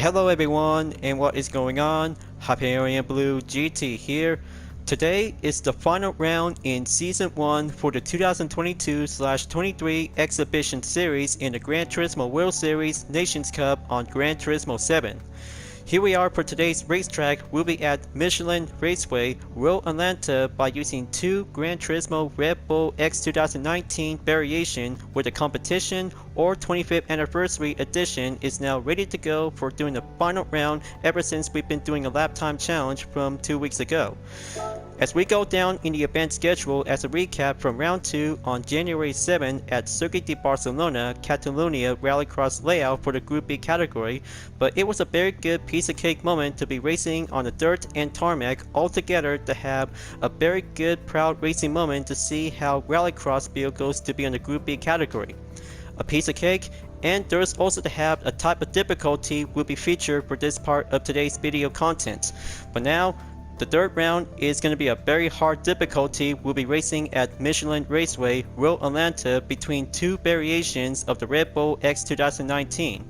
Hello everyone, and what is going on? Hyperion-Blue-GT here. Today is the final round in Season 1 for the 2022/23 Exhibition Series in the Gran Turismo World Series Nations Cup on Gran Turismo 7. Here we are for today's racetrack. We'll be at Michelin Raceway Road Atlanta by using two Gran Turismo Red Bull X2019 variation, where the competition or 25th anniversary edition is now ready to go for doing the final round ever since we've been doing a lap time challenge from 2 weeks ago. As we go down in the event schedule as a recap from round 2 on January 7 at Circuit de Barcelona, Catalunya Rallycross layout for the Group B category, but it was a very good piece of cake moment to be racing on the dirt and tarmac all together, to have a very good proud racing moment to see how Rallycross vehicles to be on the Group B category. A piece of cake, and there's also to have a type of difficulty will be featured for this part of today's video content. But now, the third round is going to be a very hard difficulty. We'll be racing at Michelin Raceway Road Atlanta between two variations of the Red Bull X 2019.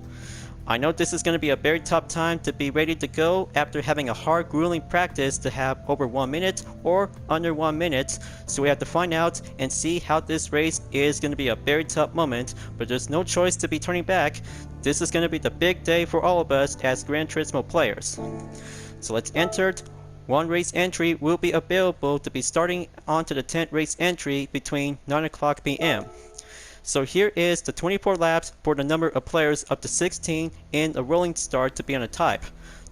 I know this is going to be a very tough time to be ready to go after having a hard grueling practice to have over 1 minute or under 1 minute, so we have to find out and see how this race is going to be a very tough moment, but there's no choice to be turning back. This is going to be the big day for all of us as Gran Turismo players. So let's enter. One race entry will be available to be starting onto the 10th race entry between 9 o'clock p.m. So here is the 24 laps for the number of players up to 16 in a rolling start to be on a type.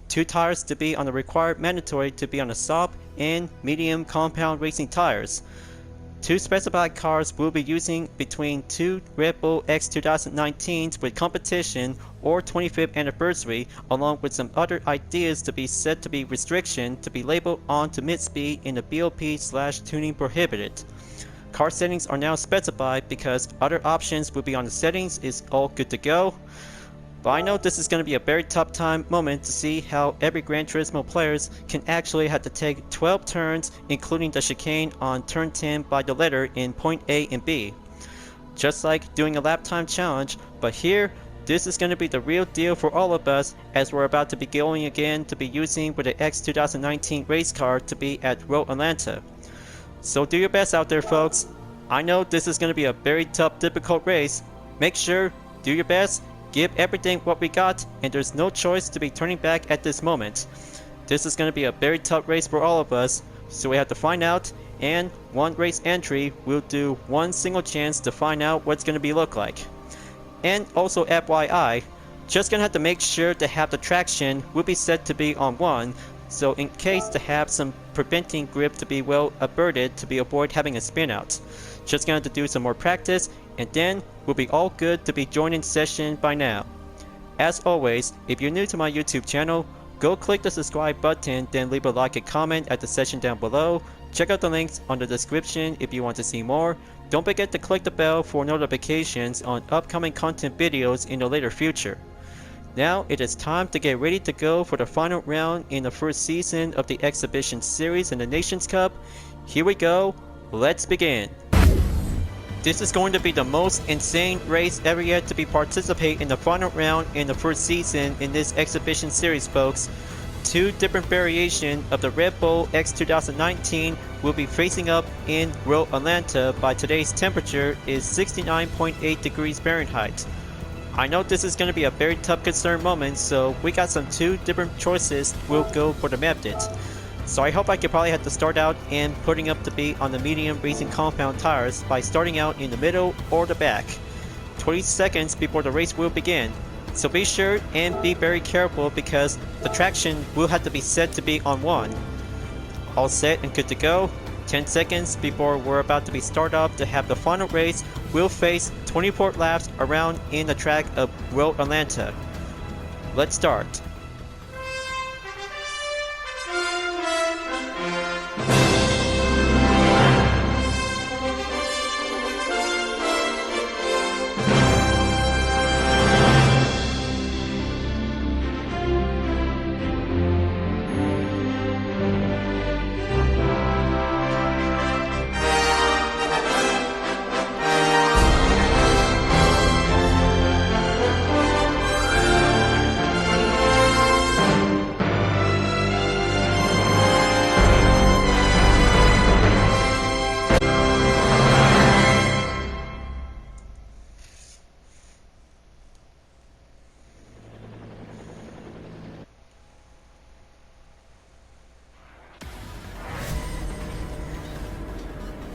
2 tires to be on the required mandatory to be on the soft and medium compound racing tires. 2 specified cars will be using between 2 Red Bull X 2019s with competition or 25th anniversary, along with some other ideas to be said to be restriction to be labeled on to mid-speed in the BOP/tuning prohibited. Car settings are now specified because other options will be on the settings is all good to go. But I know this is going to be a very tough time moment to see how every Gran Turismo players can actually have to take 12 turns, including the chicane on turn 10 by the letter in point A and B. Just like doing a lap time challenge, but here, this is going to be the real deal for all of us, as we're about to be going again to be using with the X 2019 race car to be at Road Atlanta. So do your best out there, folks. I know this is going to be a very tough, difficult race. Make sure, do your best, give everything what we got, and there's no choice to be turning back at this moment. This is going to be a very tough race for all of us, so we have to find out, and one race entry will do one single chance to find out what's going to be look like. And also FYI, just going to have to make sure to have the traction will be set to be on 1, so in case to have some preventing grip to be well averted to be avoid having a spin out. Just going to have to do some more practice, and then we'll be all good to be joining session by now. As always, if you're new to my YouTube channel, go click the subscribe button, then leave a like and comment at the section down below. Check out the links on the description if you want to see more. Don't forget to click the bell for notifications on upcoming content videos in the later future. Now it is time to get ready to go for the final round in the first season of the Exhibition Series in the Nations Cup. Here we go, let's begin. This is going to be the most insane race ever yet to be participate in the final round in the first season in this Exhibition Series, folks. 2 different variations of the Red Bull X 2019 will be facing up in Road Atlanta by today's temperature is 69.8 degrees Fahrenheit. I know this is going to be a very tough concern moment, so we got some 2 different choices we'll go for the method. So I hope I could probably have to start out and putting up the beat on the medium racing compound tires by starting out in the middle or the back. 20 seconds before the race will begin. So be sure and be very careful because the traction will have to be set to be on 1. All set and good to go. 10 seconds before we're about to be start off to have the final race. We'll face 24 laps around in the track of Road Atlanta. Let's start.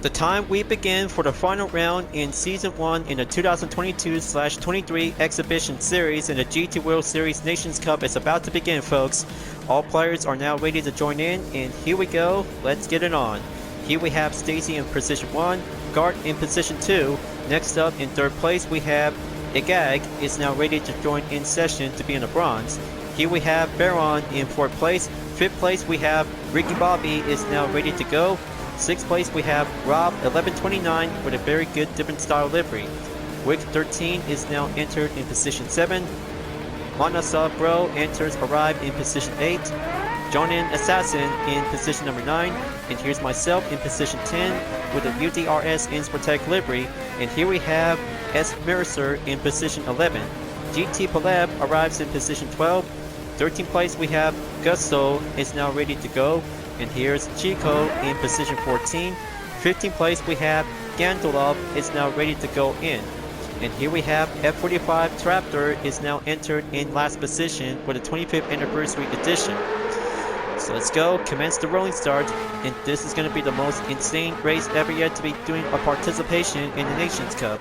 The time we begin for the final round in Season 1 in the 2022/23 Exhibition Series in the GT World Series Nations Cup is about to begin, folks. All players are now ready to join in, and here we go, let's get it on. Here we have Stacy in position 1, Gart in position 2. Next up in third place we have Igag is now ready to join in session to be in the bronze. Here we have Baron in 4th place. 5th place we have Ricky Bobby is now ready to go. 6th place we have Rob 1129 with a very good different style livery. Wick 13 is now entered in position 7. Manasa Bro arrived in position 8. Jonin Assassin in position number 9. And here's myself in position 10 with a UDRS Insportec livery. And here we have S. Mercer in position 11. GT Paleb arrives in position 12. 13th place we have Gusto is now ready to go. And here's Chico in position 14. 15th place we have Gandalov is now ready to go in. And here we have F45 Traptor is now entered in last position with a 25th anniversary edition. So let's go, commence the rolling start, and this is going to be the most insane race ever yet to be doing a participation in the Nations Cup.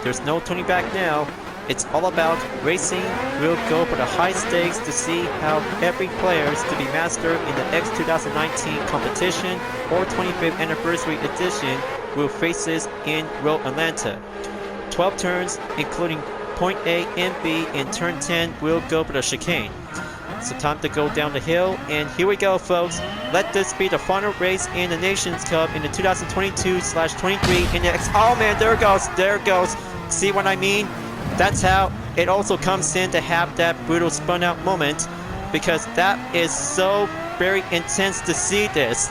There's no turning back now. It's all about racing. We'll go for the high stakes to see how every player is to be master in the X 2019 competition or 25th anniversary edition will faces in Road Atlanta. 12 turns, including point A and B in turn 10, will go for the chicane. So time to go down the hill, and here we go, folks. Let this be the final race in the Nations Cup in the 2022/23 in the X. Oh man, there it goes, there it goes. See what I mean? That's how it also comes in to have that brutal spun out moment, because that is so very intense to see this.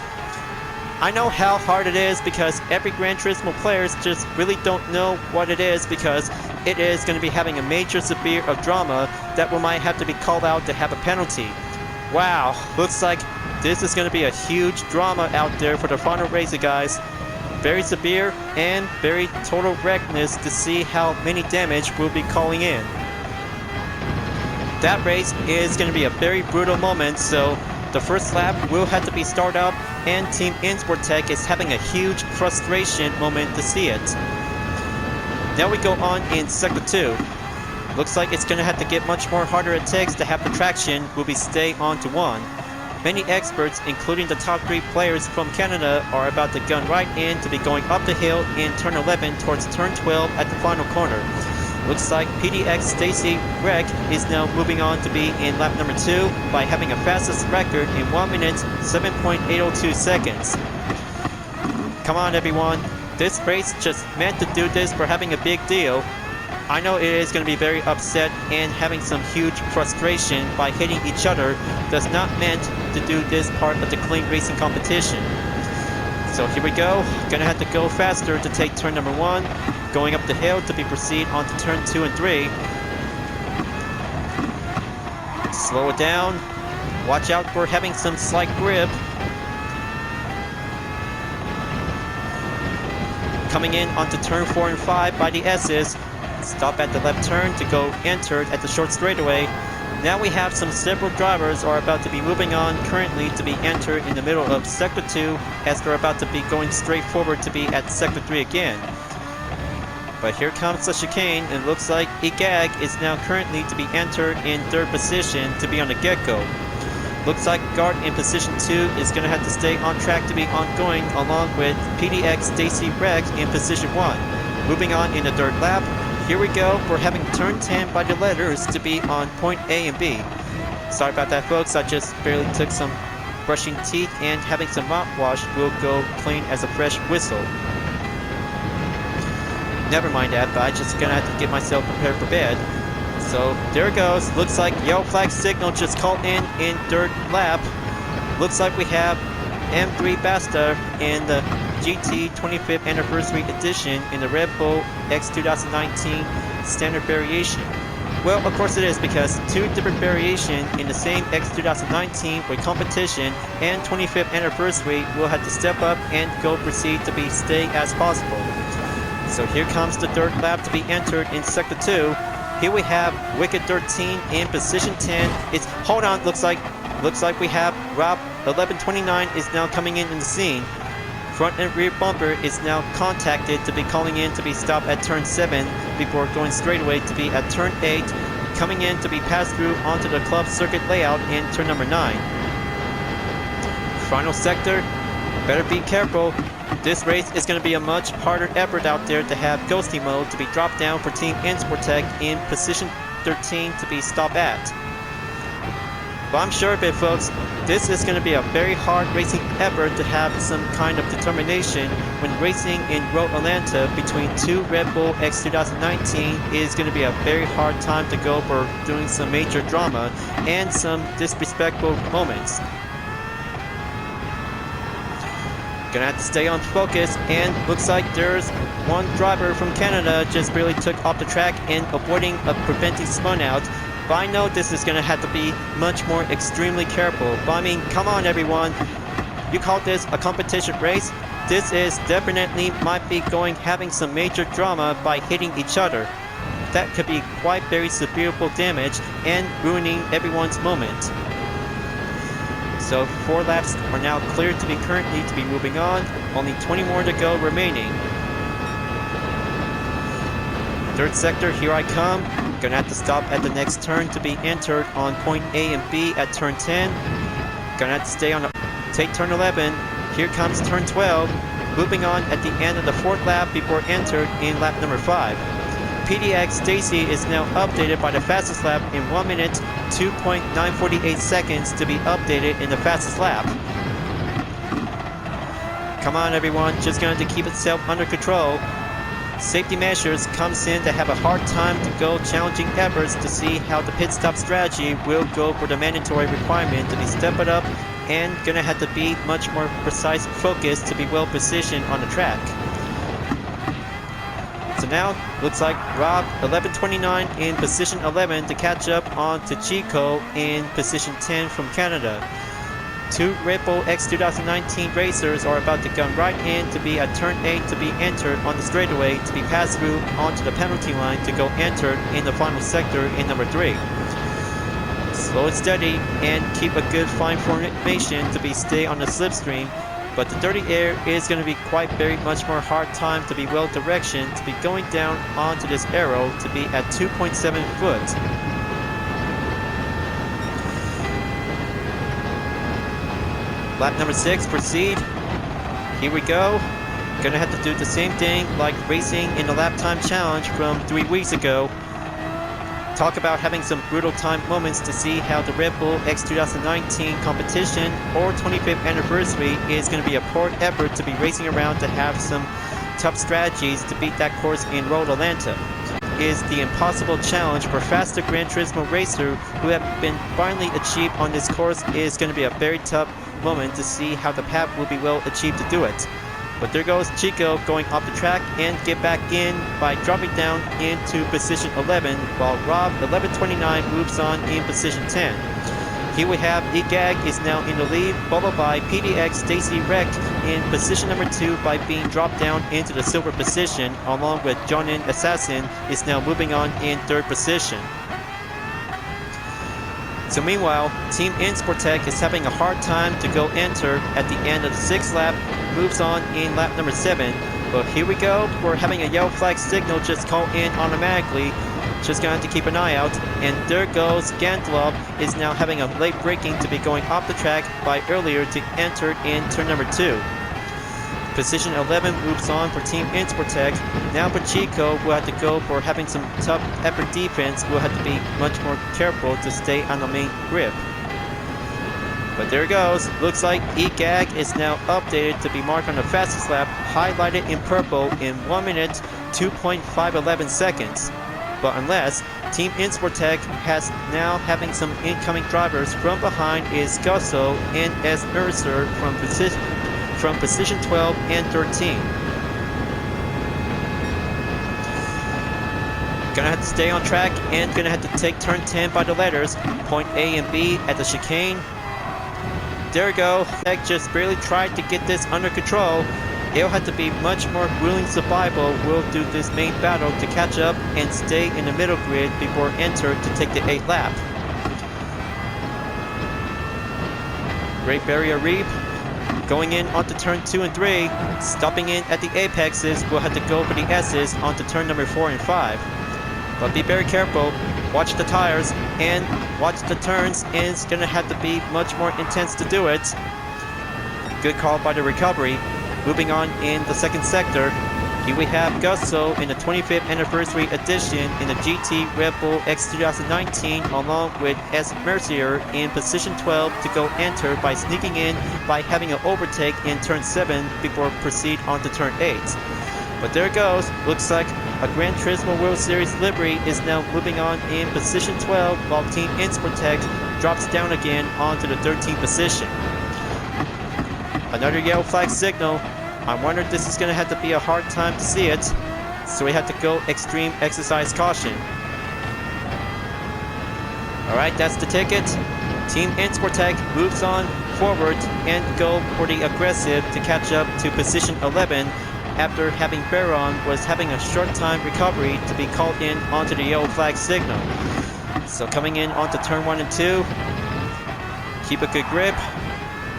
I know how hard it is because every Gran Turismo players just really don't know what it is, because it is going to be having a major severe of drama that we might have to be called out to have a penalty. Wow, looks like this is going to be a huge drama out there for the final race, guys. Very severe and very total wreckness to see how many damage we'll be calling in. That race is going to be a very brutal moment, so the first lap will have to be start up, and Team Insportec is having a huge frustration moment to see it. Now we go on in Sector 2. Looks like it's going to have to get much more harder it takes to have the traction will be stay on to 1. Many experts, including the top 3 players from Canada, are about to gun right in to be going up the hill in turn 11 towards turn 12 at the final corner. Looks like PDX Stacy Rec is now moving on to be in lap number 2 by having a fastest record in 1 minute 7.802 seconds. Come on everyone, this race just meant to do this for having a big deal. I know it is going to be very upset and having some huge frustration by hitting each other. Does not meant to do this part of the clean racing competition. So here we go, gonna have to go faster to take turn number 1, going up the hill to be proceed on to turn 2 and 3. Slow it down, watch out for having some slight grip. Coming in onto turn 4 and 5 by the S's. Stop at the left turn to go entered at the short straightaway. Now we have several drivers are about to be moving on currently to be entered in the middle of Sector 2 as they're about to be going straight forward to be at Sector 3 again. But here comes the chicane, and it looks like Igag is now currently to be entered in 3rd position to be on the get-go. Looks like Gart in position 2 is going to have to stay on track to be ongoing, along with PDX Stacy Reg in position 1. Moving on in the 3rd lap. Here we go, we're having turn 10 by the letters to be on point A and B. Sorry about that, folks, I just barely took some brushing teeth, and having some mouthwash will go clean as a fresh whistle. Never mind that, but I just gonna have to get myself prepared for bed. So there it goes, looks like yellow flag signal just called in 3rd lap. Looks like we have M3 Basta in the GT 25th Anniversary Edition in the Red Bull X 2019 Standard Variation. Well, of course it is, because 2 different variations in the same X 2019 with competition and 25th Anniversary will have to step up and go proceed to be stay as possible. So here comes the 3rd lap to be entered in Sector 2. Here we have Wicked 13 in position 10. It's, hold on, looks like we have Rob 1129 is now coming in the scene. front and rear bumper is now contacted to be calling in to be stopped at turn 7 before going straight away to be at turn 8, coming in to be passed through onto the club circuit layout in turn number 9. Final sector, better be careful. This race is going to be a much harder effort out there to have ghosting mode to be dropped down for Team Sportec in position 13 to be stopped at. But I'm sure of it, folks, this is going to be a very hard racing effort to have some kind of determination when racing in Road Atlanta between two Red Bull X 2019 is going to be a very hard time to go for doing some major drama and some disrespectful moments. Gonna have to stay on focus, and looks like there's one driver from Canada just barely took off the track and avoiding preventing spun out. But I know this is gonna have to be much more extremely careful. But I mean, come on everyone, you call this a competition race? This is definitely might be having some major drama by hitting each other. That could be quite very severe damage and ruining everyone's moment. So 4 laps are now cleared to be currently to be moving on. Only 20 more to go remaining. Third sector, here I come. Gonna have to stop at the next turn to be entered on point A and B at turn 10. Gonna have to stay on take turn 11. Here comes turn 12. Moving on at the end of the 4th lap before entered in lap number 5. PDX Stacy is now updated by the fastest lap in 1 minute 2.948 seconds to be updated in the fastest lap. Come on everyone, just going to keep itself under control. Safety measures comes in to have a hard time to go challenging efforts to see how the pit stop strategy will go for the mandatory requirement to be stepped up and gonna have to be much more precise focused to be well positioned on the track. So now, looks like Rob 1129 in position 11 to catch up on to Chico in position 10 from Canada. 2 Red Bull X 2019 racers are about to come right in to be at turn 8 to be entered on the straightaway to be passed through onto the penalty line to go entered in the final sector in number 3. Slow and steady and keep a good fine formation to be stay on the slipstream. But the dirty air is going to be quite very much more hard time to be well direction to be going down onto this arrow to be at 2.7 foot. Lap number 6, proceed. Here we go. Gonna have to do the same thing like racing in the lap time challenge from 3 weeks ago. Talk about having some brutal time moments to see how the Red Bull X 2019 competition or 25th anniversary is going to be a poor effort to be racing around to have some tough strategies to beat that course in Road Atlanta. Is the impossible challenge for faster Gran Turismo racer who have been finally achieved on this course is going to be a very tough moment to see how the path will be well achieved to do it. But there goes Chico going off the track and get back in by dropping down into position 11 while Rob 1129 moves on in position 10. Here we have EGAG is now in the lead, followed by PDX Stacy Wrecked in position number 2 by being dropped down into the silver position, along with Jonin Assassin is now moving on in 3rd position. So meanwhile, Team Sportec is having a hard time to go enter at the end of the 6th lap, moves on in lap number 7. But here we go, we're having a yellow flag signal just called in automatically. Just gonna have to keep an eye out. And there goes Gantlov is now having a late braking to be going off the track by earlier to enter in turn number 2. Position 11 moves on for Team Sportec. Now Pacheco will have to go for having some tough effort defense. Will have to be much more careful to stay on the main grip. But there it goes. Looks like EGAG is now updated to be marked on the fastest lap, highlighted in purple in 1 minute 2.511 seconds. But unless Team Sportec has now having some incoming drivers from behind is Gusso and S. Mercer from position 12 and 13. Gonna have to stay on track and gonna have to take turn 10 by the letters, point A and B at the chicane. There we go. Tech just barely tried to get this under control. It'll have to be much more grueling survival. We'll do this main battle to catch up and stay in the middle grid before enter to take the 8th lap. Great Barrier Reef. Going in onto turn 2 and 3, stopping in at the apexes, we'll have to go for the S's onto turn number 4 and 5. But be very careful, watch the tires, and watch the turns, and it's going to have to be much more intense to do it. Good call by the recovery. Moving on in the second sector, here we have Gusso in the 25th anniversary edition in the GT Red Bull X2019 along with S. Mercier in position 12 to go enter by sneaking in by having an overtake in turn 7 before proceed on to turn 8. But there it goes, looks like a Gran Turismo World Series livery is now moving on in position 12 while Team Insportec drops down again onto the 13th position. Another yellow flag signal. I wonder if this is going to have to be a hard time to see it, so we have to go extreme exercise caution. Alright, that's the ticket. Team Insportec moves on forward and go for the aggressive to catch up to position 11 after having Baron was having a short time recovery to be called in onto the yellow flag signal. So coming in onto turn 1 and 2, keep a good grip.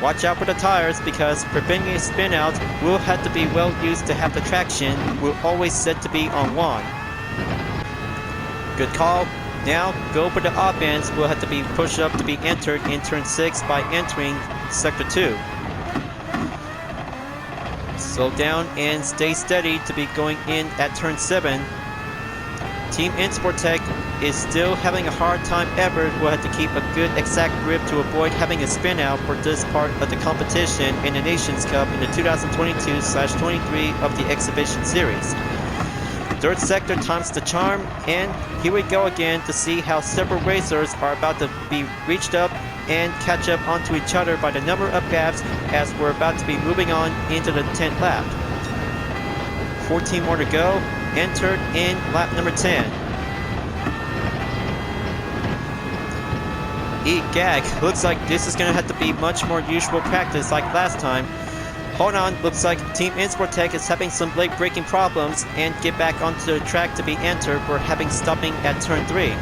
Watch out for the tires because preventing a spin out will have to be well used to have the traction. We're always set to be on 1. Good call. Now go for the offense. We'll have to be pushed up to be entered in turn 6 by entering sector 2. Slow down and stay steady to be going in at turn 7. Team Insportec is still having a hard time ever. We'll have to keep a good exact grip to avoid having a spin out for this part of the competition in the Nations Cup in the 2022/23 of the Exhibition Series. Third sector times the charm, and here we go again to see how several racers are about to be reached up and catch up onto each other by the number of gaps as we're about to be moving on into the 10th lap. 14 more to go, entered in lap number 10. Gag, looks like this is going to have to be much more usual practice like last time. Hold on, looks like Team Insportec is having some late braking problems and get back onto the track to be entered for having stopping at turn 3.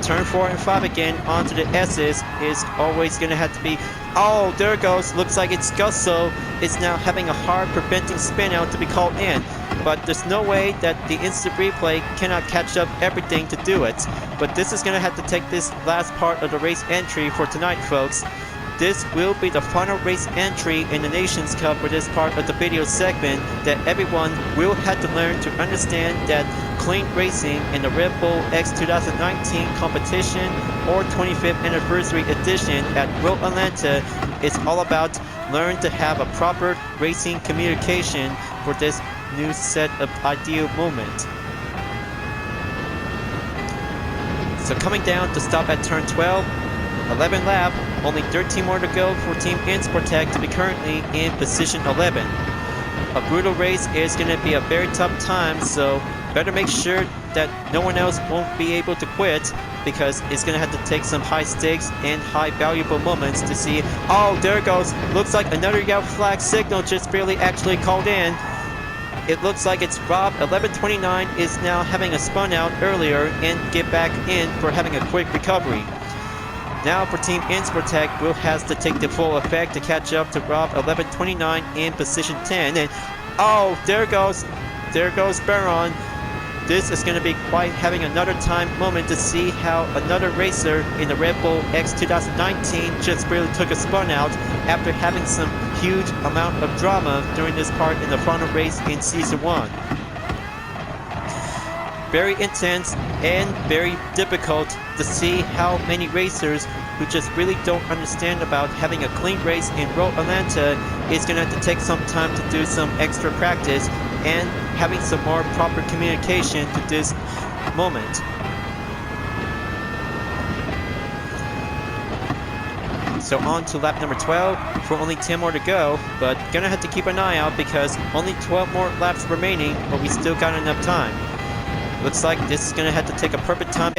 Turn 4 and 5 again onto the S's is always going to have to be... Oh, there it goes, looks like it's Gusso is now having a hard preventing spin out to be called in. But there's no way that the instant replay cannot catch up everything to do it. But this is going to have to take this last part of the race entry for tonight, folks. This will be the final race entry in the Nations Cup for this part of the video segment that everyone will have to learn to understand that clean racing in the Red Bull X 2019 competition or 25th anniversary edition at Road Atlanta is all about learn to have a proper racing communication for this new set of ideal moment. So coming down to stop at turn 12, 11 lap, only 13 more to go for Team Insportec to be currently in position 11. A brutal race is going to be a very tough time, so better make sure that no one else won't be able to quit because it's going to have to take some high stakes and high valuable moments to see. Oh, there it goes. Looks like another yellow flag signal just barely actually called in. It looks like it's Rob 1129 is now having a spun out earlier and get back in for having a quick recovery. Now for Team Insportec, will has to take the full effect to catch up to Rob 1129 in position 10. And oh, there goes Baron. This is going to be quite having another time moment to see how another racer in the Red Bull X 2019 just barely took a spun out after having some huge amount of drama during this part in the final race in Season 1. Very intense and very difficult to see how many racers who just really don't understand about having a clean race in Road Atlanta is going to have to take some time to do some extra practice and having some more proper communication to this moment. So on to lap number 12 for only 10 more to go, but gonna have to keep an eye out because only 12 more laps remaining, but we still got enough time. Looks like this is gonna have to take a perfect time.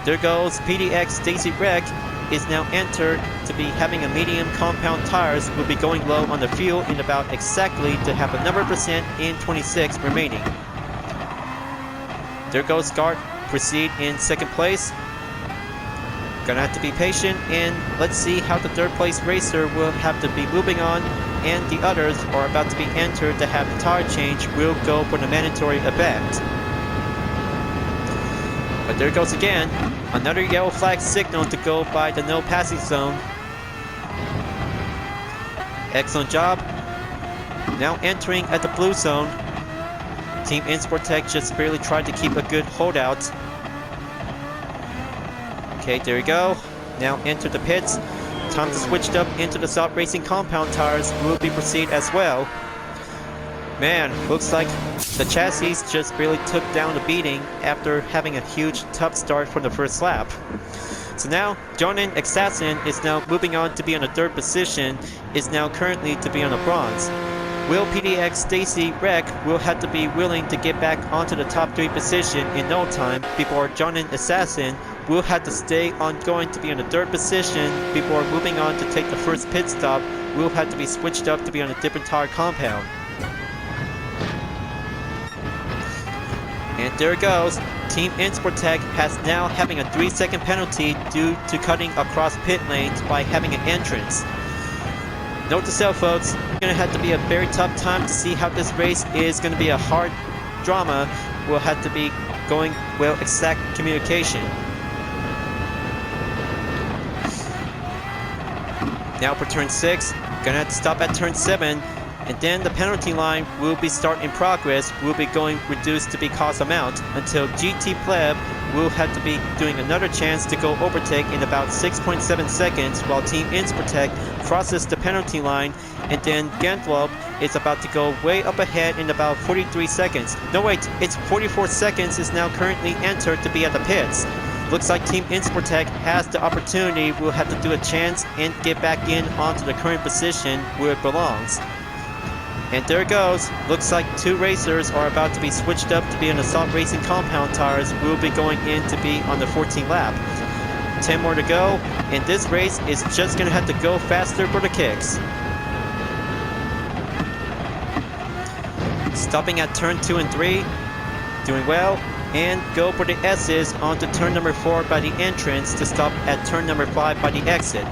There goes PDX Daisy Wreck is now entered to be having a medium compound tires, will be going low on the fuel in about exactly to have a number percent in 26 remaining. There goes Gart, proceed in second place. Gonna have to be patient and let's see how the third place racer will have to be moving on and the others are about to be entered to have the tire change will go for the mandatory event. But there it goes again. Another yellow flag signal to go by the no passing zone. Excellent job. Now entering at the blue zone. Team Insportec just barely tried to keep a good holdout. Okay, there we go. Now enter the pits. Time to switch up into the Saab Racing compound tires will be proceed as well. Man, looks like the chassis just barely took down the beating after having a huge tough start from the first lap. So now, Jonin Assassin is now moving on to be on the third position, is now currently to be on the bronze. Will PDX Stacy Wreck will have to be willing to get back onto the top 3 position in no time before Jonin Assassin will have to stay on going to be on the third position before moving on to take the first pit stop. Will have to be switched up to be on a different tire compound. And there it goes. Team Insportec has now having a 3-second penalty due to cutting across pit lanes by having an entrance. Note to self, folks, it's going to have to be a very tough time to see how this race is going to be a hard drama. We'll have to be going well exact communication. Now for turn 6, gonna have to stop at turn 7, and then the penalty line will be start in progress, will be going reduced to be cost amount until GT Pleb will have to be doing another chance to go overtake in about 6.7 seconds while Team Insportec crosses the penalty line, and then Gantlob is about to go way up ahead in about 43 seconds. No wait, it's 44 seconds is now currently entered to be at the pits. Looks like Team Insportec has the opportunity, will have to do a chance and get back in onto the current position where it belongs. And there it goes. Looks like 2 racers are about to be switched up to be on the Saab Racing compound tires. Will be going in to be on the 14th lap. 10 more to go, and this race is just going to have to go faster for the kicks. Stopping at turn 2 and 3, doing well, and go for the S's onto turn number 4 by the entrance to stop at turn number 5 by the exit.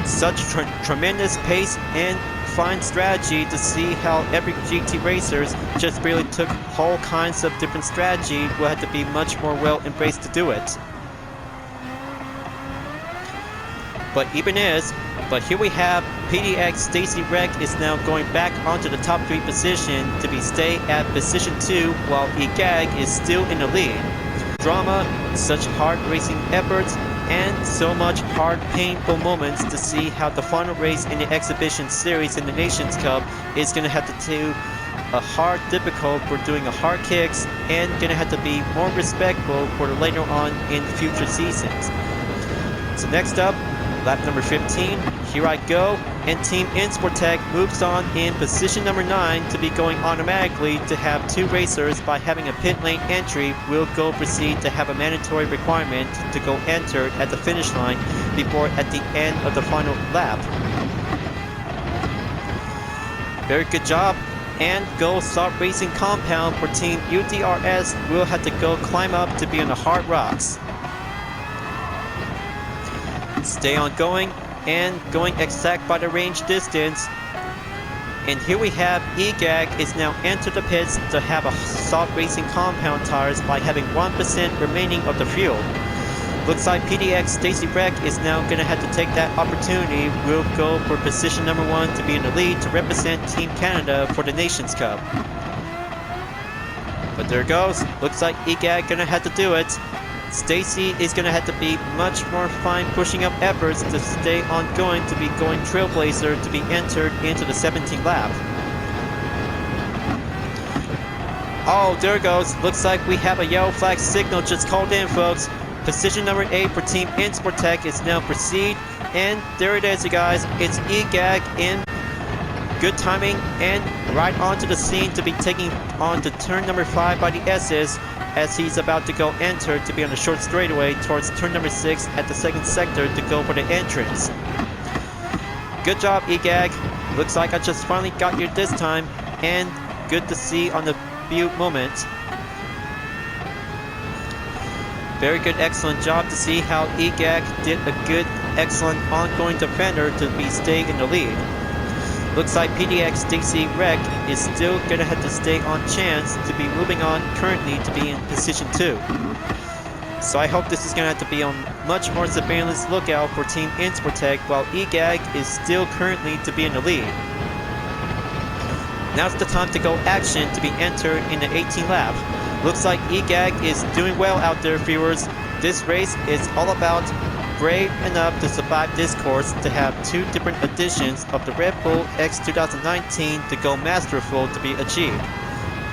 Such tremendous pace and fine strategy to see how every GT racers just really took all kinds of different strategy will have to be much more well embraced to do it. But here we have PDX Stacy Wreck is now going back onto the top 3 position to be stay at position 2 while EGAG is still in the lead. Drama, such hard racing efforts, and so much hard painful moments to see how the final race in the exhibition series in the Nations Cup is going to have to do a hard difficult for doing a hard kicks and going to have to be more respectful for the later on in future seasons. So next up, lap number 15, here I go, and Team Insportec moves on in position number 9 to be going automatically to have 2 racers by having a pit lane entry will go proceed to have a mandatory requirement to go enter at the finish line before at the end of the final lap. Very good job, and go Saab Racing compound for Team UDRS will have to go climb up to be on the hard rocks. Stay on going and going exact by the range distance, and here we have EGAG is now entered the pits to have a Saab Racing compound tires by having 1% remaining of the fuel. Looks like PDX Stacy Wreck is now going to have to take that opportunity. Will go for position number 1 to be in the lead to represent Team Canada for the Nations Cup. But there it goes. Looks like EGAG going to have to do it. Stacy is going to have to be much more fine pushing up efforts to stay on going to be going trailblazer to be entered into the 17th lap. Oh, there it goes. Looks like we have a yellow flag signal just called in, folks. Position number 8 for Team Insportec is now proceed, and there it is, you guys. It's EGAG in good timing and right onto the scene to be taking on to turn number 5 by the S's as he's about to go enter to be on the short straightaway towards turn number 6 at the 2nd sector to go for the entrance. Good job, EGAG. Looks like I just finally got you this time, and good to see on the view moment. Very good, excellent job to see how EGAG did a good, excellent ongoing defender to be staying in the lead. Looks like PDX Stacy Rec is still gonna have to stay on chance to be moving on currently to be in position 2. So I hope this is gonna have to be on much more surveillance lookout for Team Insportec while EGAG is still currently to be in the lead. Now's the time to go action to be entered in the 18 lap. Looks like EGAG is doing well out there, viewers. This race is all about brave enough to survive this course to have 2 different editions of the Red Bull X2019 to go masterful to be achieved.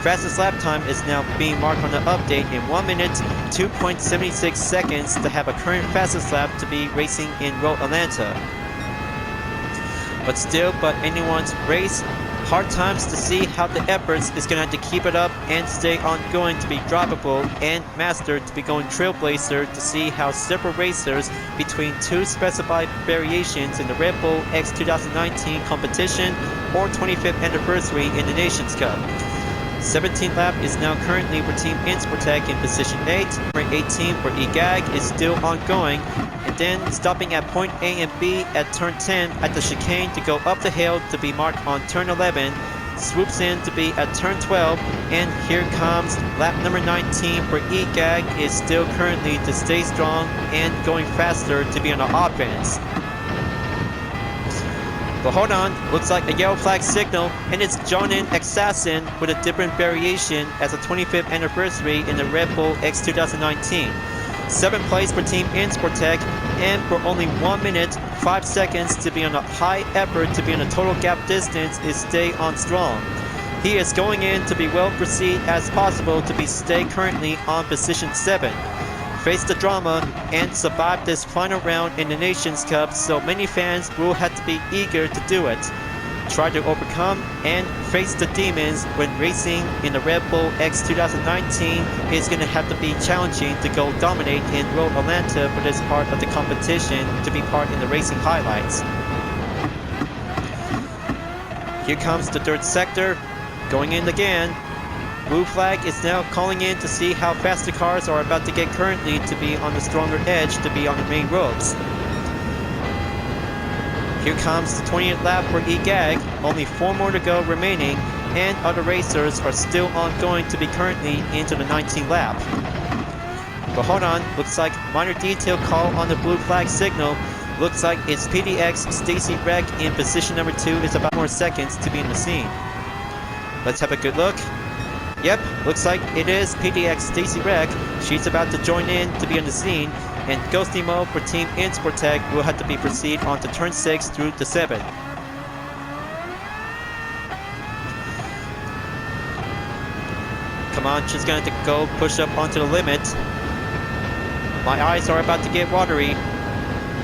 Fastest lap time is now being marked on the update in 1 minute 2.76 seconds to have a current fastest lap to be racing in Road Atlanta. But still, but anyone's race. Hard times to see how the efforts is going to have to keep it up and stay ongoing to be drivable and mastered to be going trailblazer to see how several racers between 2 specified variations in the Red Bull X 2019 competition or 25th anniversary in the Nations Cup. 17th lap is now currently for Team Insportec in position 8, number 18 for EGAG is still ongoing, and then stopping at point A and B at turn 10 at the chicane to go up the hill to be marked on turn 11, swoops in to be at turn 12, and here comes lap number 19 for EGAG is still currently to stay strong and going faster to be on the offense. But hold on, looks like a yellow flag signal, and it's Jonin Assassin with a different variation as a 25th anniversary in the Red Bull X 2019. 7th place for Team Insportec, and for only 1 minute 5 seconds to be on a high effort to be on a total gap distance is stay on strong. He is going in to be well proceed as possible to be stay currently on position 7. Face the drama and survive this final round in the Nations Cup, so many fans will have to be eager to do it. Try to overcome and face the demons when racing in the Red Bull X 2019 is going to have to be challenging to go dominate in Road Atlanta for this part of the competition to be part in the racing highlights. Here comes the 3rd sector, going in again. Blue flag is now calling in to see how fast the cars are about to get currently to be on the stronger edge to be on the main roads. Here comes the 20th lap for EGAG, only 4 more to go remaining, and other racers are still ongoing to be currently into the 19th lap. But hold on, looks like minor detail call on the blue flag signal. Looks like it's PDX Stacy Rec in position number 2 is about more seconds to be in the scene. Let's have a good look. Yep, looks like it is PDX Stacy Rec. She's about to join in to be on the scene, and Ghosty mode for Team Insportec will have to be proceed onto turn 6 through to 7. Come on, she's gonna have to go push up onto the limit. My eyes are about to get watery.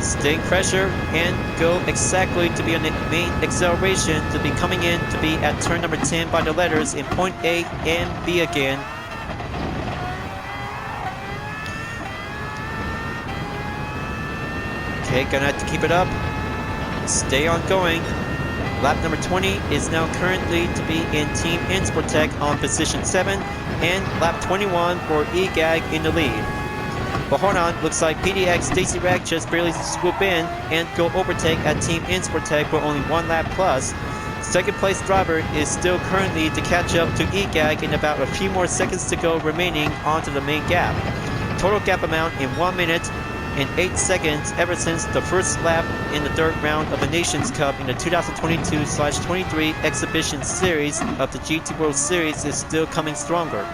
Staying pressure and go exactly to be on the main acceleration to be coming in to be at turn number 10 by the letters in point A and B again. Okay, gonna have to keep it up. Stay on going. Lap number 20 is now currently to be in Team Insportec on position 7, and lap 21 for EGAG in the lead. But hold on, looks like PDX Stacy Rec just barely swoop in and go overtake at Team Insportec for only 1 lap plus. 2nd place driver is still currently to catch up to EGAG in about a few more seconds to go remaining onto the main gap. Total gap amount in 1 minute and 8 seconds ever since the first lap in the 3rd round of the Nations Cup in the 2022/23 Exhibition Series of the GT World Series is still coming stronger.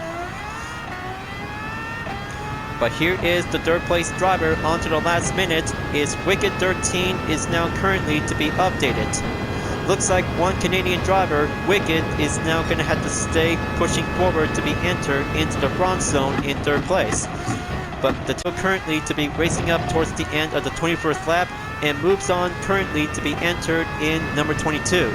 But here is the 3rd place driver onto the last minute. Is Wicked 13 is now currently to be updated. Looks like one Canadian driver, Wicked, is now going to have to stay pushing forward to be entered into the bronze zone in 3rd place. But the two currently to be racing up towards the end of the 21st lap and moves on currently to be entered in number 22.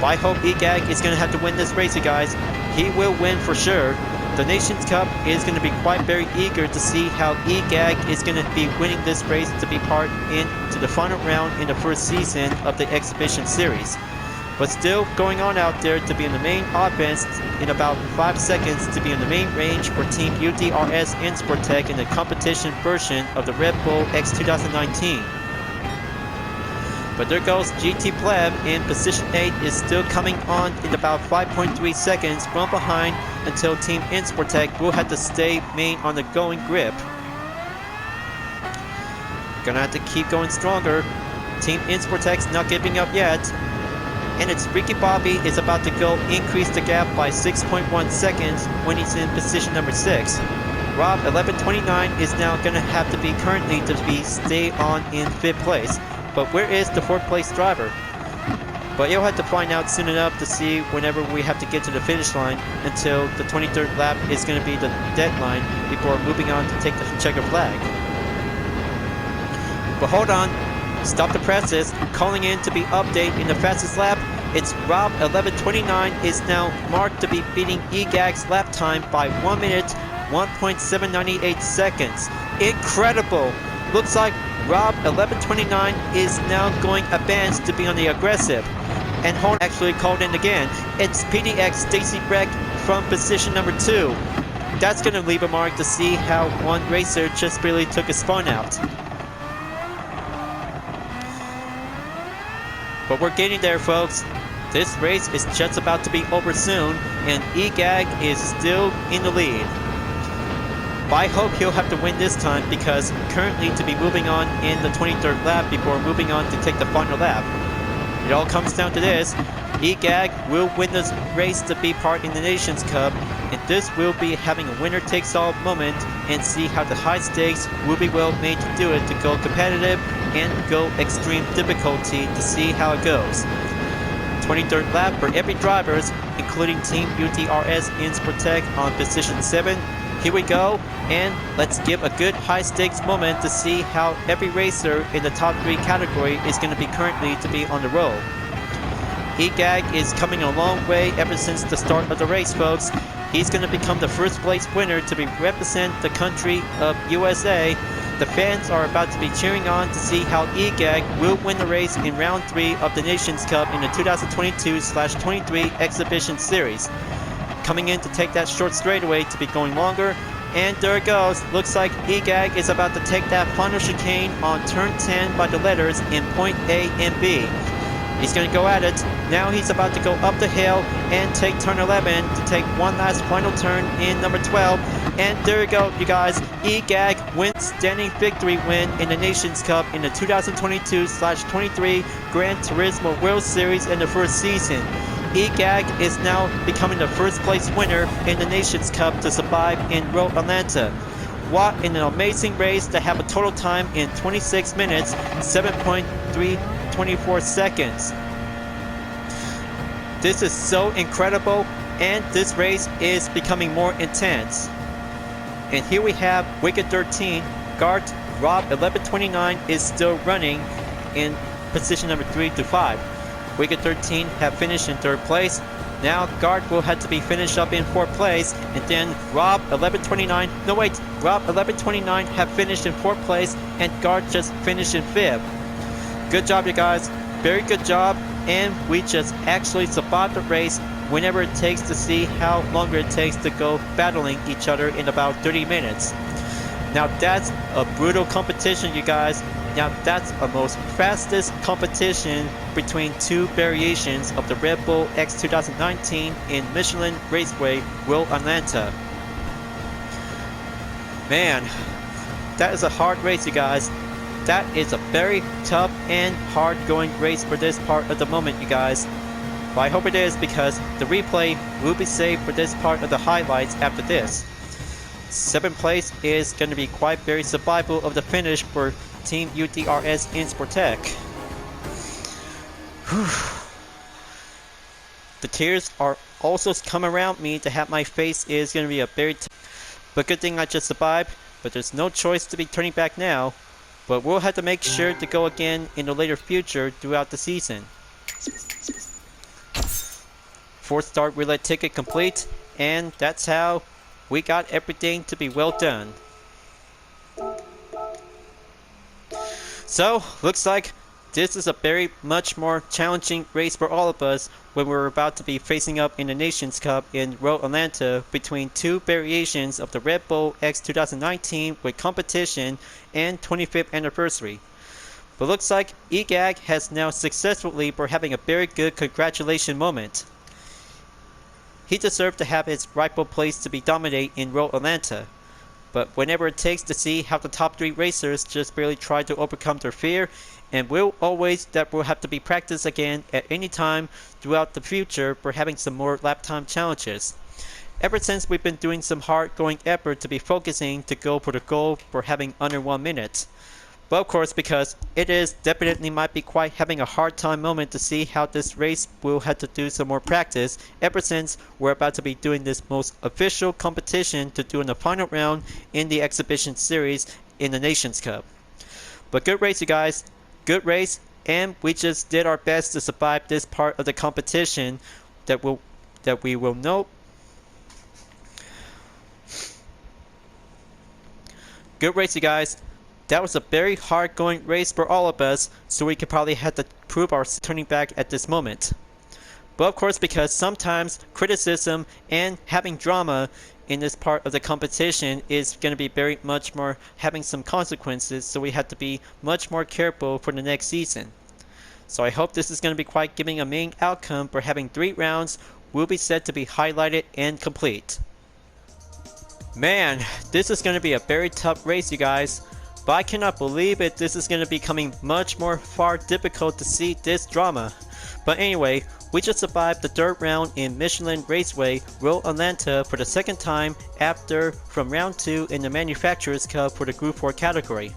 But I hope EGAG is going to have to win this race, you guys. He will win for sure. The Nations Cup is going to be quite very eager to see how EGAG is going to be winning this race to be part into the final round in the first season of the Exhibition Series. But still going on out there to be in the main offense in about 5 seconds to be in the main range for Team UDRS Insportec in the competition version of the Red Bull X 2019. But there goes GT Pleb in position 8 is still coming on in about 5.3 seconds from behind until Team Insportec will have to stay main on the going grip. Gonna have to keep going stronger. Team Insportec's not giving up yet. And it's Ricky Bobby is about to go increase the gap by 6.1 seconds when he's in position number 6. Rob 1129 is now gonna have to be currently to be stay on in 5th place. But where is the 4th place driver? But you'll have to find out soon enough to see whenever we have to get to the finish line until the 23rd lap is going to be the deadline before moving on to take the checker flag. But hold on, stop the presses, calling in to be update in the fastest lap. It's Rob 1129 is now marked to be beating EGAG's lap time by 1 minute 1.798 seconds. Incredible! Looks like Rob 1129 is now going advanced to be on the aggressive. And Horn actually called in again. It's PDX Stacy Breck from position number 2. That's going to leave a mark to see how one racer just really took his spun out. But we're getting there, folks. This race is just about to be over soon, and EGAG is still in the lead. But I hope he'll have to win this time because currently to be moving on in the 23rd lap before moving on to take the final lap. It all comes down to this. EGAG will win this race to be part in the Nations Cup, and this will be having a winner-takes-all moment and see how the high stakes will be well made to do it to go competitive and go extreme difficulty to see how it goes. 23rd lap for every drivers, including Team UTRS Insportec on position 7. Here we go, and let's give a good high stakes moment to see how every racer in the top 3 category is going to be currently to be on the roll. EGAG is coming a long way ever since the start of the race, folks. He's going to become the first place winner to be represent the country of USA. The fans are about to be cheering on to see how EGAG will win the race in round 3 of the Nations Cup in the 2022/23 Exhibition Series. Coming in to take that short straightaway to be going longer, and there it goes. Looks like EGAG is about to take that final chicane on turn 10 by the letters in point A and B. He's going to go at it. Now he's about to go up the hill and take turn 11 to take one last final turn in number 12. And there you go, you guys. EGAG wins standing victory win in the Nations Cup in the 2022/23 Gran Turismo World Series in the first season. EGAG is now becoming the first place winner in the Nations Cup to survive in Road Atlanta. What an amazing race to have a total time in 26 minutes, 7.324 seconds. This is so incredible, and this race is becoming more intense. And here we have Wicked 13, Gart Rob 1129 is still running in position number 3 to 5. Wicked 13 have finished in 3rd place. Now Gart will have to be finished up in 4th place, and then Rob 1129, no wait, Rob 1129 have finished in 4th place, and Gart just finished in 5th. Good job, you guys, very good job, and we just actually survived the race whenever it takes to see how longer it takes to go battling each other in about 30 minutes. Now that's a brutal competition, you guys. Now that's the most fastest competition between 2 variations of the Red Bull X2019 in Michelin Raceway Road Atlanta. Man, that is a hard race, you guys. That is a very tough and hard going race for this part of the moment, you guys. But I hope it is, because the replay will be saved for this part of the highlights after this. 7th place is going to be quite very survival of the finish for Team UTRS Insportec. The tears are also coming around me to have my face is going to be a very but good thing I just survived, but there's no choice to be turning back now. But we'll have to make sure to go again in the later future throughout the season. 4th start relay ticket complete, and that's how we got everything to be well done. So, looks like this is a very much more challenging race for all of us when we're about to be facing up in the Nations Cup in Road Atlanta between 2 variations of the Red Bull X2019 with competition and 25th anniversary. But looks like EGAG has now successfully for having a very good congratulation moment. He deserved to have his rightful place to be dominate in Road Atlanta. But whenever it takes to see how the top 3 racers just barely try to overcome their fear, and will have to be practiced again at any time throughout the future for having some more lap time challenges. Ever since we've been doing some hard going effort to be focusing to go for the goal for having under 1 minute. Well, of course, because it is definitely might be quite having a hard time moment to see how this race will have to do some more practice ever since we're about to be doing this most official competition to do in the final round in the exhibition series in the Nations Cup. But good race, you guys. Good race, and we just did our best to survive this part of the competition that we will know. Good race, you guys. That was a very hard going race for all of us, so we could probably have to prove our turning back at this moment. But of course, because sometimes criticism and having drama in this part of the competition is going to be very much more having some consequences, so we have to be much more careful for the next season. So I hope this is going to be quite giving a main outcome for having 3 rounds will be said to be highlighted and complete. Man, this is going to be a very tough race, you guys. But I cannot believe it, this is going to be becoming much more far difficult to see this drama. But anyway, we just survived the 3rd round in Michelin Raceway Road Atlanta for the 2nd time after from round 2 in the Manufacturers Cup for the Group 4 category.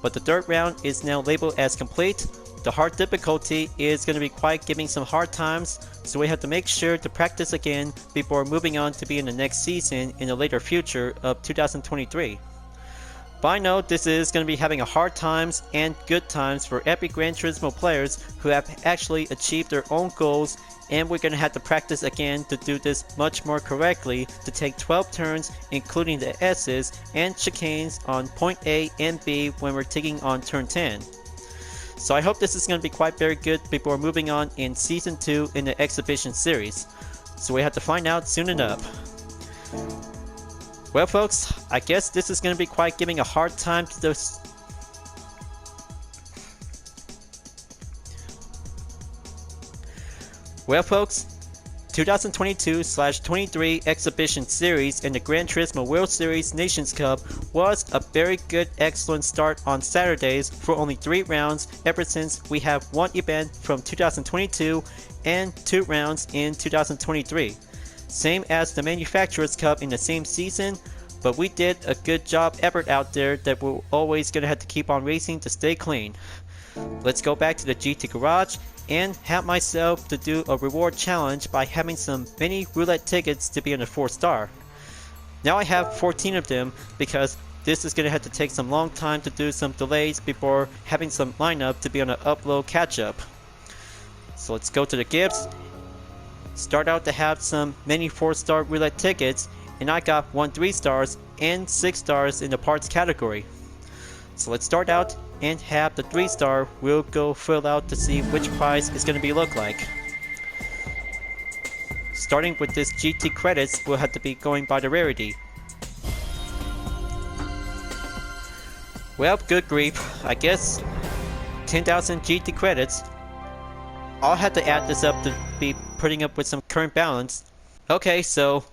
But the 3rd round is now labeled as complete. The hard difficulty is going to be quite giving some hard times, so we have to make sure to practice again before moving on to be in the next season in the later future of 2023. But I know this is going to be having a hard times and good times for every Gran Turismo players who have actually achieved their own goals, and we're going to have to practice again to do this much more correctly to take 12 turns including the S's and chicanes on point A and B when we're taking on turn 10. So I hope this is going to be quite very good before moving on in Season 2 in the Exhibition Series. So we have to find out soon enough. Well folks, I guess this is going to be quite giving a hard time to those. Well folks, 2022/23 Exhibition Series in the Gran Turismo World Series Nations Cup was a very good excellent start on Saturdays for only 3 rounds ever since we have 1 event from 2022 and 2 rounds in 2023. Same as the Manufacturers Cup in the same season, but we did a good job effort out there that we're always going to have to keep on racing to stay clean. Let's go back to the GT Garage and have myself to do a reward challenge by having some mini roulette tickets to be on a 4-star. Now I have 14 of them because this is going to have to take some long time to do some delays before having some lineup to be on an upload catch up. So let's go to the gifts. Start out to have some mini 4-star roulette tickets, and I got 1 3-stars and 6 stars in the parts category. So let's start out and have the 3-star. We'll go fill out to see which prize is going to be look like. Starting with this GT credits, we'll have to be going by the rarity. Well, good grief, I guess 10,000 GT credits. I'll have to add this up to be putting up with some current balance. Okay, so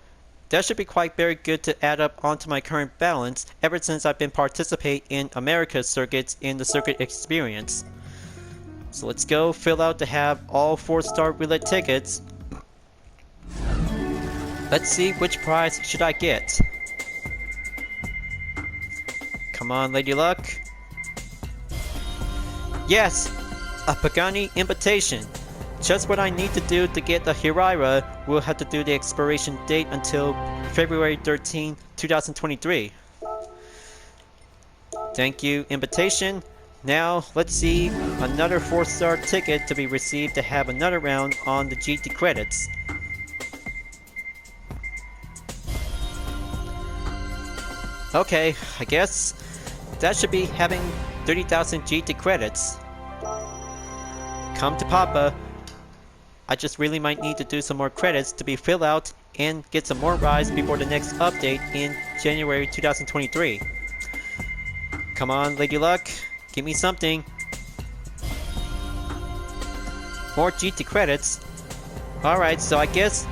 that should be quite very good to add up onto my current balance ever since I've been participating in America's circuits in the circuit experience. So let's go fill out to have all 4-star roulette tickets. Let's see which prize should I get. Come on, Lady Luck. Yes! A Pagani invitation. Just what I need to do to get the Hirira. We'll have to do the expiration date until February 13, 2023. Thank you, invitation. Now, let's see another 4-star ticket to be received to have another round on the GT credits. Okay, I guess that should be having 30,000 GT credits. Come to Papa. I just really might need to do some more credits to be filled out and get some more rides before the next update in January 2023. Come on, Lady Luck, give me something. more GT credits. Alright, so I guess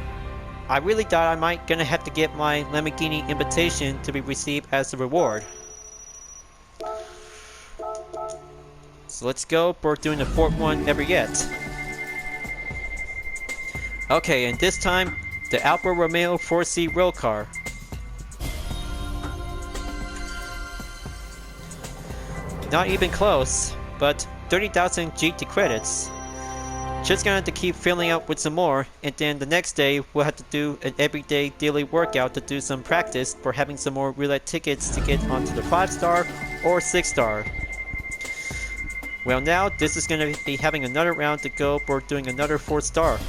I really thought I might gonna have to get my Lamborghini invitation to be received as a reward. So let's go for doing the fourth one ever yet. Okay, and this time, the Alfa Romeo 4C road car. Not even close, but 30,000 GT credits. Just gonna have to keep filling up with some more, and then the next day we'll have to do an everyday daily workout to do some practice for having some more roulette tickets to get onto the 5-star or 6-star. Well, now this is gonna be having another round to go for doing another 4-star.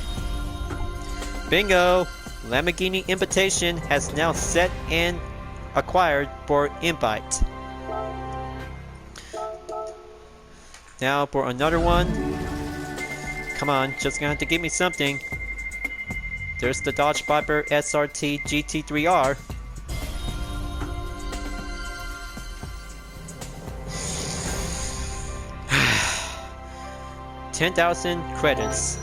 Bingo! Lamborghini invitation has now set and acquired for invite. Now for another one. Come on, just gonna have to give me something. There's the Dodge Viper SRT GT3R. $10,000 credits.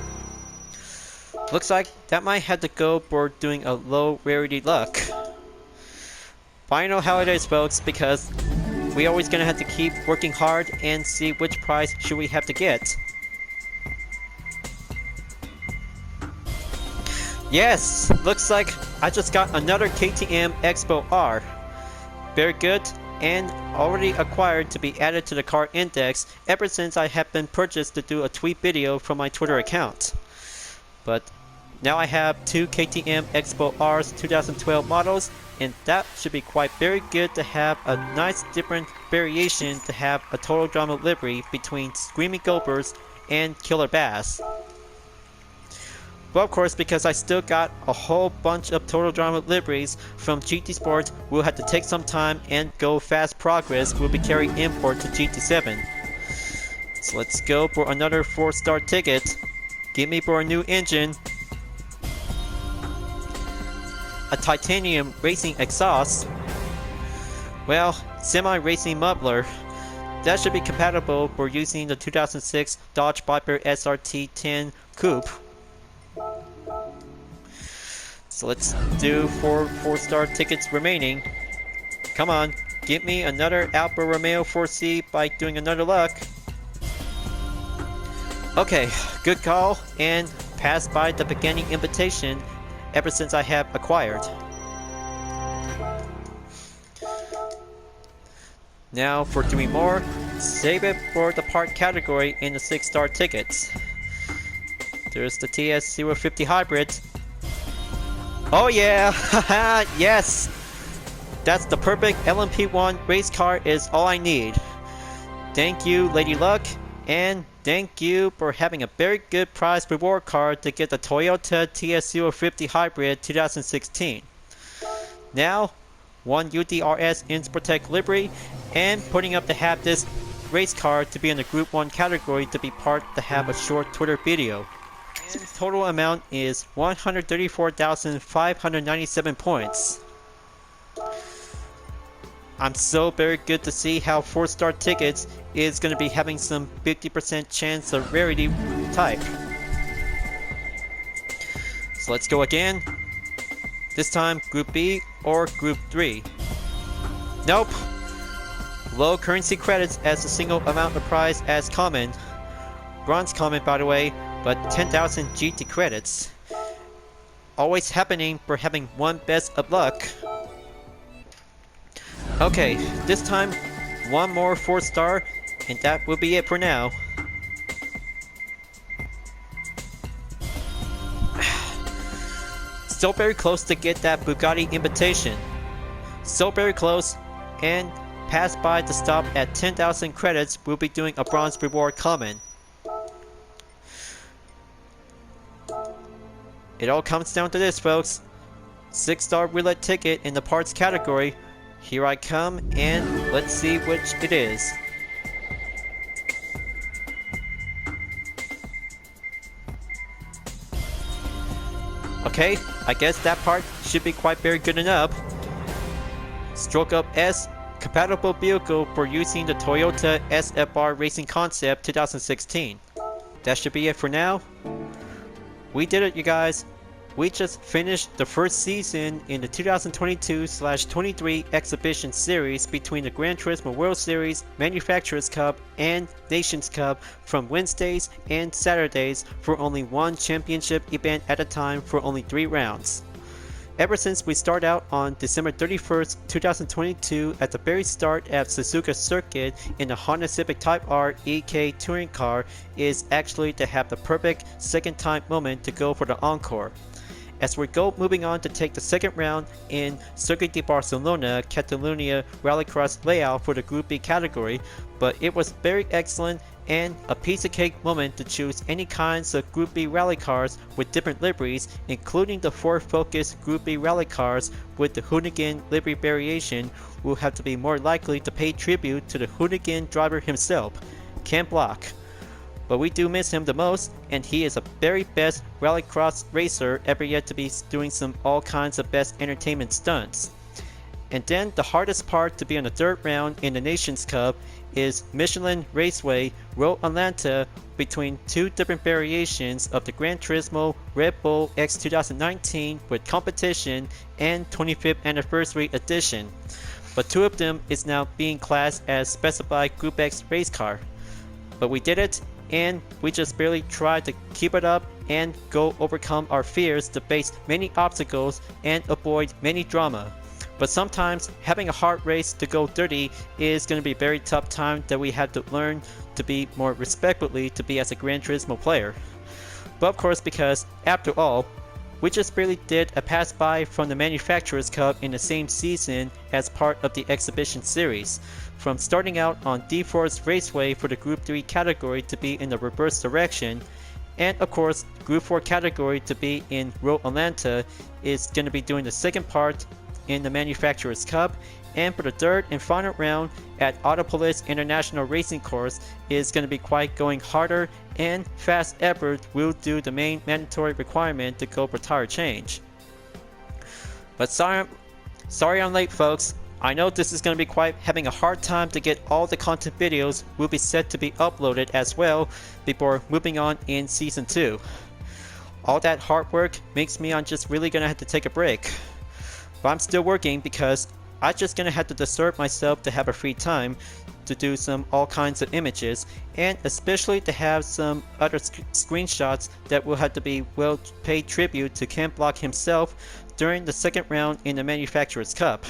Looks like that might have to go for doing a low rarity luck. But I know how it is, folks, because we always gonna have to keep working hard and see which prize should we have to get. Yes! Looks like I just got another KTM Expo R. Very good, and already acquired to be added to the car index ever since I have been purchased to do a tweet video from my Twitter account. But now I have two KTM Expo R's 2012 models, and that should be quite very good to have a nice different variation to have a Total Drama livery between Screaming Gophers and Killer Bass. Well, of course, because I still got a whole bunch of Total Drama liveries from GT Sports, we'll have to take some time and go fast progress. We'll be carrying import to GT7. So let's go for another 4-star ticket. Give me for a new engine. A titanium racing exhaust. Well, semi-racing muffler. That should be compatible for using the 2006 Dodge Viper SRT 10 Coupe. So let's do 4-star tickets remaining. Come on, give me another Alfa Romeo 4C by doing another luck. Okay, good call, and passed by the beginning invitation ever since I have acquired. Now for doing more, save it for the part category in the 6-star tickets. There's the TS050 Hybrid. Oh yeah, haha, yes! That's the perfect LMP1 race car is all I need. Thank you, Lady Luck, and thank you for having a very good prize reward card to get the Toyota TS050 Hybrid 2016. Now, one UDRS Insportec livery, and putting up to have this race car to be in the Group 1 category to be part to have a short Twitter video. And total amount is 134,597 points. I'm so very good to see how 4-star tickets is going to be having some 50% chance of rarity type. So let's go again. This time Group B or Group 3. Nope. Low currency credits as a single amount of prize as common. Bronze common, by the way, but 10,000 GT credits. Always happening for having one best of luck. Okay, this time one more 4-star, and that will be it for now. So very close to get that Bugatti invitation. So very close, and passed by to stop at 10,000 credits. We'll be doing a bronze reward common. It all comes down to this, folks. 6-star roulette ticket in the parts category. Here I come, and let's see which it is. Okay, I guess that part should be quite very good enough. Stroke Up S, compatible vehicle for using the Toyota SFR Racing Concept 2016. that should be it for now. We did it, you guys. We just finished the first season in the 2022/23 exhibition series between the Gran Turismo World Series, Manufacturers Cup, and Nations Cup from Wednesdays and Saturdays for only one championship event at a time for only 3 rounds. Ever since we started out on December 31st, 2022 at the very start at Suzuka Circuit in the Honda Civic Type R EK touring car is actually to have the perfect second time moment to go for the encore. As we go moving on to take the second round in Circuit de Barcelona Catalunya Rallycross layout for the Group B category, but it was very excellent and a piece of cake moment to choose any kinds of Group B rally cars with different liveries, including the Ford Focus Group B rally cars with the Hoonigan livery variation, will have to be more likely to pay tribute to the Hoonigan driver himself, Ken Block. But we do miss him the most, and he is the very best rallycross racer ever yet to be doing some all kinds of best entertainment stunts. And then the hardest part to be on the third round in the Nations Cup is Michelin Raceway Road Atlanta between 2 different variations of the Gran Turismo Red Bull X2019 with competition and 25th anniversary edition. But 2 of them is now being classed as specified Group X race car. But we did it, and we just barely tried to keep it up and go overcome our fears to face many obstacles and avoid many drama. But sometimes having a hard race to go dirty is going to be a very tough time that we have to learn to be more respectfully to be as a Gran Turismo player. But of course, because after all, we just barely did a pass by from the Manufacturers Cup in the same season as part of the exhibition series, from starting out on D4's Raceway for the Group 3 category to be in the reverse direction, and of course Group 4 category to be in Road Atlanta is going to be doing the second part in the Manufacturers Cup, and for the third and final round at Autopolis International Racing Course is going to be quite going harder, and Fast Edward will do the main mandatory requirement to go for tire change. But sorry I'm late, folks. I know this is going to be quite having a hard time to get all the content videos will be set to be uploaded as well before moving on in Season 2. All that hard work makes me I'm just really going to have to take a break. But I'm still working because I'm just going to have to disturb myself to have a free time to do some all kinds of images, and especially to have some other screenshots that will have to be well paid tribute to Ken Block himself during the second round in the Manufacturers Cup.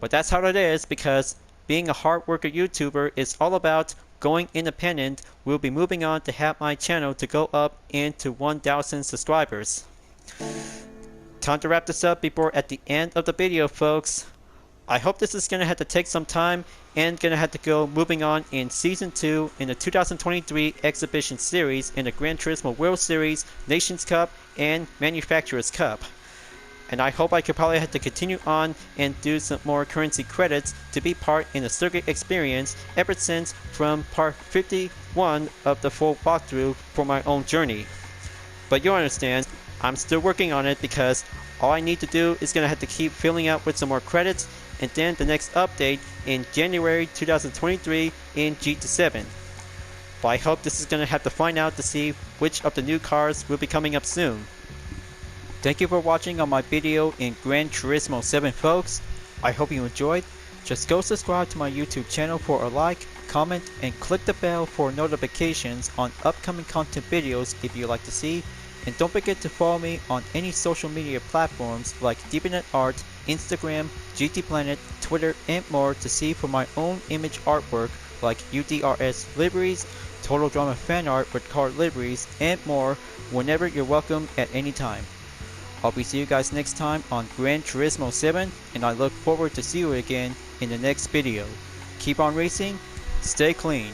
But that's how it is, because being a hard worker YouTuber is all about going independent. We'll be moving on to have my channel to go up into 1,000 subscribers. Time to wrap this up before at the end of the video, folks. I hope this is going to have to take some time and going to have to go moving on in Season 2 in the 2023 exhibition series in the Gran Turismo World Series, Nations Cup, and Manufacturers Cup. And I hope I could probably have to continue on and do some more currency credits to be part in the circuit experience ever since from part 51 of the full walkthrough for my own journey. But you'll understand, I'm still working on it because all I need to do is going to have to keep filling out with some more credits, and then the next update in January 2023 in GT7. But I hope this is going to have to find out to see which of the new cars will be coming up soon. Thank you for watching on my video in Gran Turismo 7, folks. I hope you enjoyed. Just go subscribe to my YouTube channel for a like, comment, and click the bell for notifications on upcoming content videos if you'd like to see. And don't forget to follow me on any social media platforms like DeviantArt, Instagram, GT Planet, Twitter, and more to see for my own image artwork like UDRS liveries, Total Drama fan art with car liveries, and more whenever you're welcome at any time. I'll be seeing you guys next time on Gran Turismo 7, and I look forward to see you again in the next video. Keep on racing, stay clean.